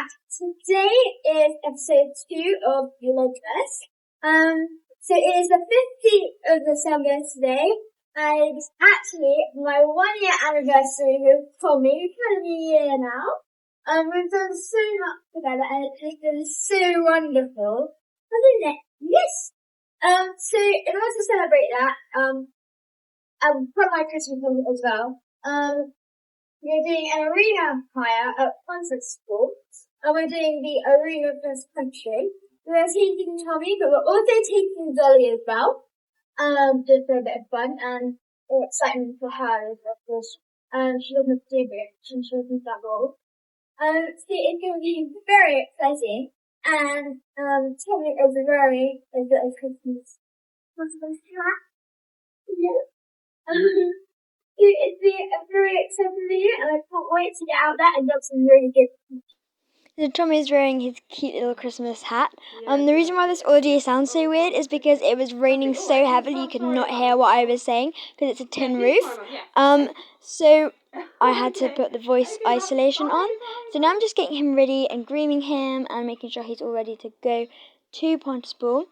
that today is episode 2 of Vlogmas. So it is the 15th of December today, and it's actually my 1-year anniversary with Tommy. We've had a year now. We've done so much together, and it's been so wonderful, hasn't it? Yes! So in order to celebrate that, I've put my Christmas on as well. We're doing an arena hire at concert school, and we're doing the arena cross country. We're taking Tommy, but we're also taking Dolly as well, just for a bit of fun and excitement for her, of course. She doesn't do it, she doesn't that role. So it's going to be very exciting, and Tommy is a very good Christmas cat. Yeah. It's been a very exciting video, and I can't wait to get out there and do some really good. So Tommy is wearing his cute little Christmas hat. The reason why this audio sounds so weird is because it was raining so heavily you could not hear what I was saying because it's a tin roof. So I had to put the voice isolation on. So now I'm just getting him ready and grooming him and making sure he's all ready to go to Pontypool.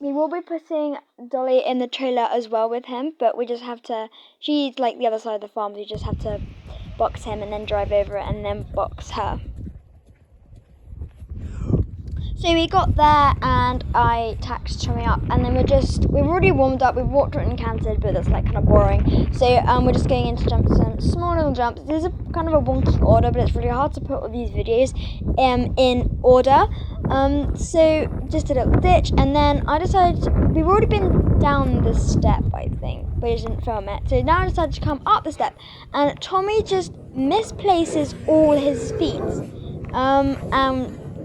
We will be putting Dolly in the trailer as well with him, but we just have to, she's like the other side of the farm, so we just have to box him and then drive over it and then box her. So we got there and I taxed Tommy up, and then we've already warmed up, we've walked it and cantered, but that's like kind of boring. So we're just going in to jump some small little jumps. This is a kind of a wonky order, but it's really hard to put all these videos in order. So just a little ditch, and then I decided, we've already been down the step, I think, but I didn't film it. So now I decided to come up the step, and Tommy just misplaces all his feet.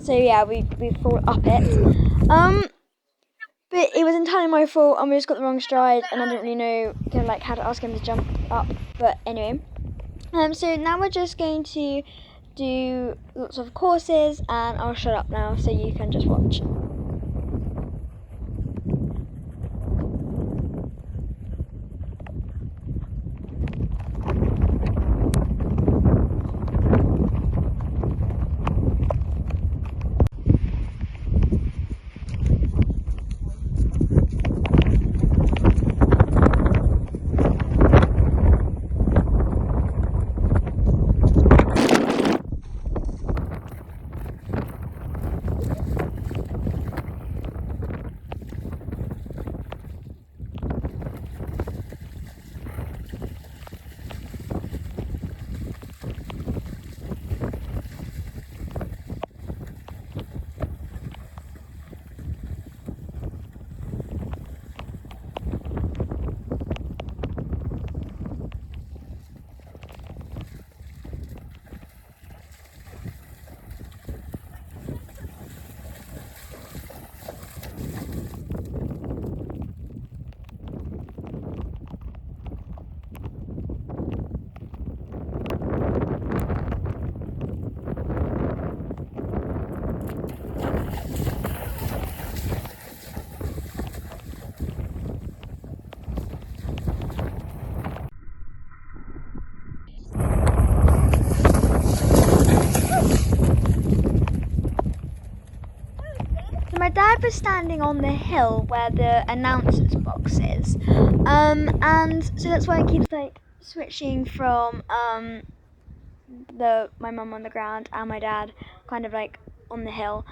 So yeah, we fall up it. But it was entirely my fault, and we just got the wrong stride, and I didn't really know how to ask him to jump up. But anyway, so now we're just going to do lots of courses, and I'll shut up now so you can just watch. My dad was standing on the hill where the announcer's box is, and so that's why I keep switching from my mum on the ground and my dad kind of on the hill.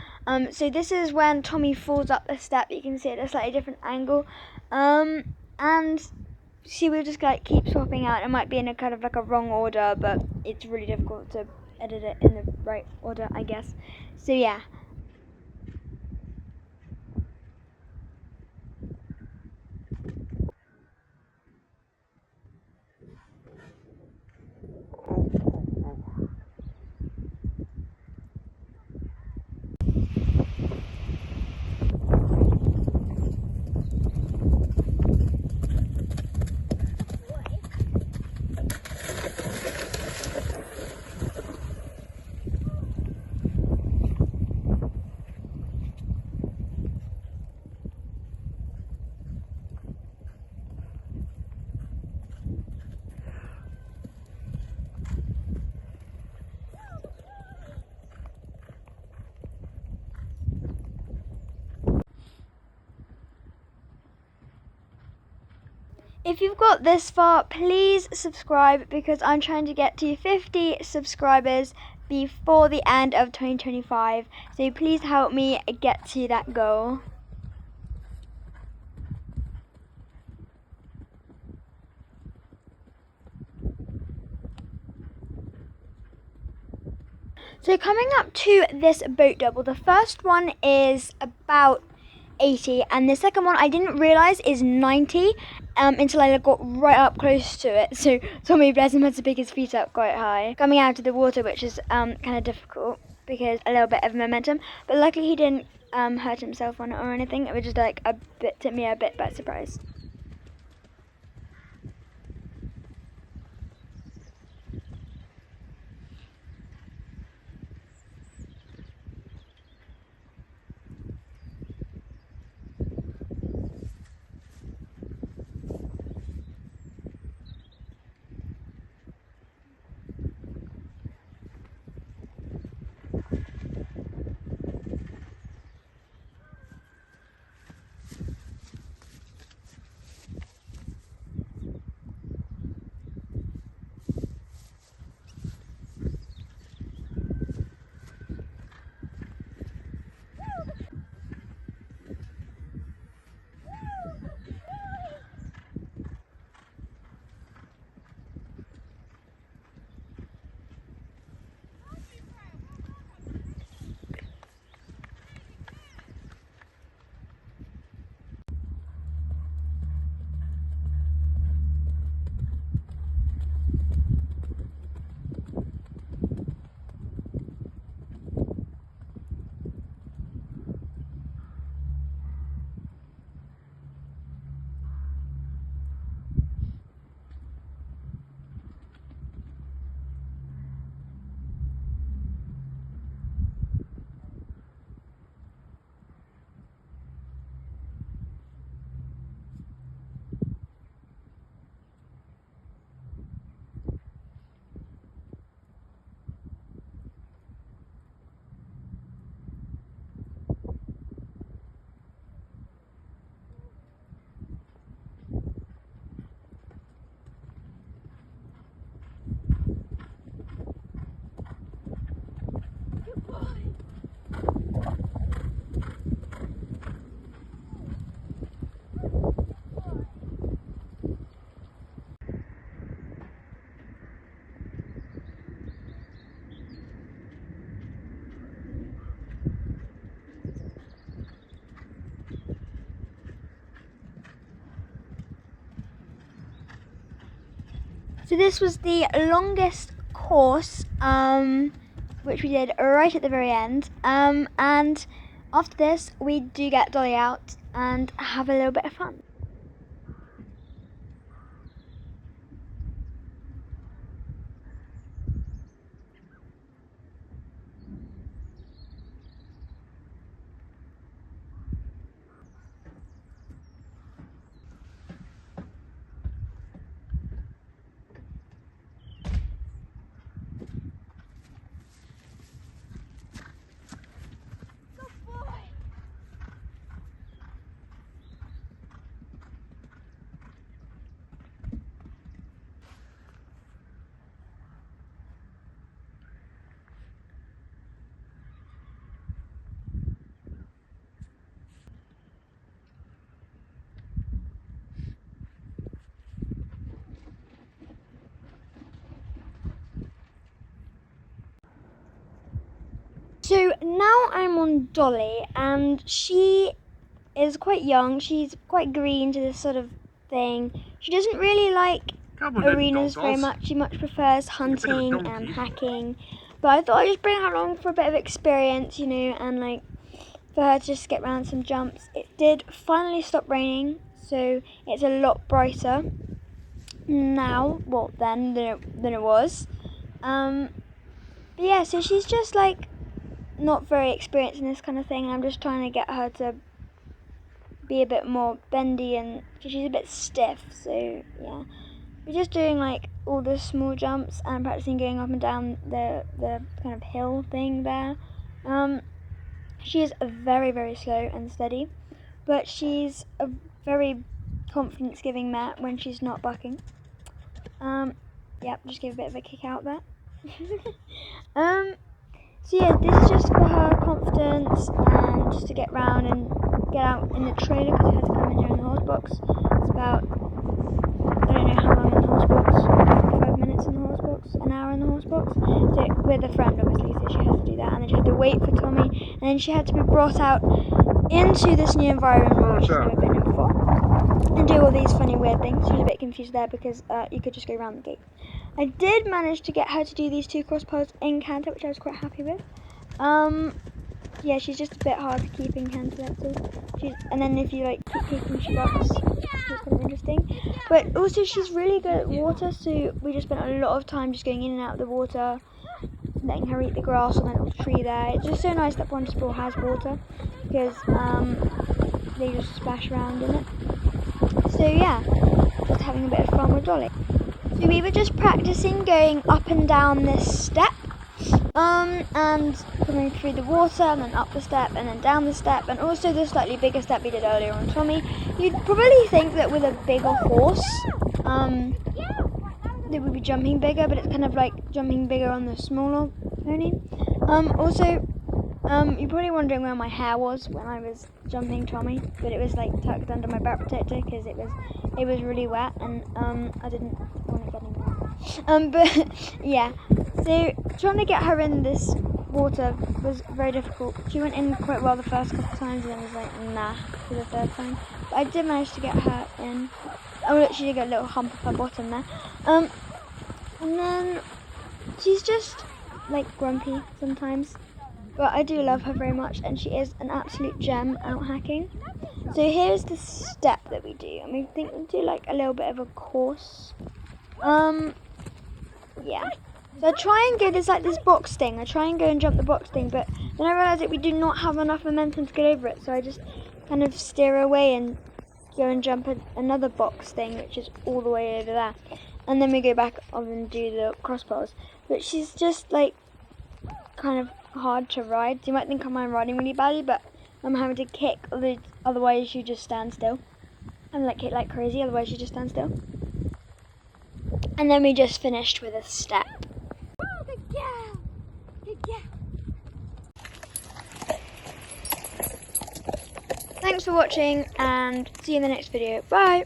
So this is when Tommy falls up the step. You can see it at a slightly different angle, and see, we'll just keep swapping out. It might be in a kind of a wrong order, but it's really difficult to edit it in the right order, I guess. So yeah. If you've got this far, please subscribe because I'm trying to get to 50 subscribers before the end of 2025. So please help me get to that goal. So coming up to this boat double, the first one is about 80 and the second one I didn't realise is 90 until I got right up close to it. So Tommy, bless him, had to pick his feet up quite high coming out of the water, which is kind of difficult because a little bit of momentum, but luckily he didn't hurt himself on it or anything. It was just like took me a bit by surprise. So this was the longest course, which we did right at the very end. And after this, we do get Dolly out and have a little bit of fun. So now I'm on Dolly, and she is quite young. She's quite green to this sort of thing. She doesn't really like arenas very much. She much prefers hunting and hacking. But I thought I'd just bring her along for a bit of experience, you know, and like for her to just get around some jumps. It did finally stop raining, so it's a lot brighter now, well then than it was. But yeah, so she's just like not very experienced in this kind of thing, and I'm just trying to get her to be a bit more bendy, and cause she's a bit stiff. So yeah, we're just doing like all the small jumps and practicing going up and down the kind of hill thing there. She is very slow and steady, but she's a very confidence giving mare when she's not bucking. Yep, just give a bit of a kick out there. So yeah, this is just for her confidence and just to get round and get out in the trailer because it had to come in here in the horse box. It's about, I don't know how long in the horse box, 5 minutes in the horse box, an hour in the horse box. So with a friend obviously, so she has to do that, and then she had to wait for Tommy, and then she had to be brought out into this new environment which she's never been in before, and do all these funny weird things. She was a bit confused there because you could just go around the gate. I did manage to get her to do these 2 cross poles in canter, which I was quite happy with. Yeah, she's just a bit hard to keep in canter, that's all. And then if you like keep kicking, she bucks. That's kind of interesting. But also she's really good at water, so we just spent a lot of time just going in and out of the water, letting her eat the grass on that little tree there. It's just so nice that Pond Sport has water, because they just splash around in it. So yeah, just having a bit of fun with Dolly. So we were just practicing going up and down this step, and coming through the water, and then up the step, and then down the step, and also the slightly bigger step we did earlier on Tommy. You'd probably think that with a bigger horse, they would be jumping bigger, but it's kind of like jumping bigger on the smaller pony. You're probably wondering where my hair was when I was jumping Tommy, but it was like tucked under my back protector because it was really wet, and I didn't want to get anywhere. But yeah, so trying to get her in this water was very difficult. She went in quite well the first couple of times and then was like nah for the third time. But I did manage to get her in. Oh look, she did get a little hump of her bottom there. And then she's just like grumpy sometimes. But I do love her very much, and she is an absolute gem out hacking. So here's the step that we do, and we think we'll do like a little bit of a course. Yeah. So I try and go, there's like this box thing. I try and go and jump the box thing, but then I realise that we do not have enough momentum to get over it. So I just kind of steer away and go and jump another box thing, which is all the way over there. And then we go back on and do the cross poles. But she's just like kind of hard to ride. So you might think I'm riding really badly, but I'm having to kick, otherwise you just stand still. I'm like kick like crazy, otherwise you just stand still. And then we just finished with a step. Oh, good girl! Good girl! Thanks for watching, and see you in the next video. Bye!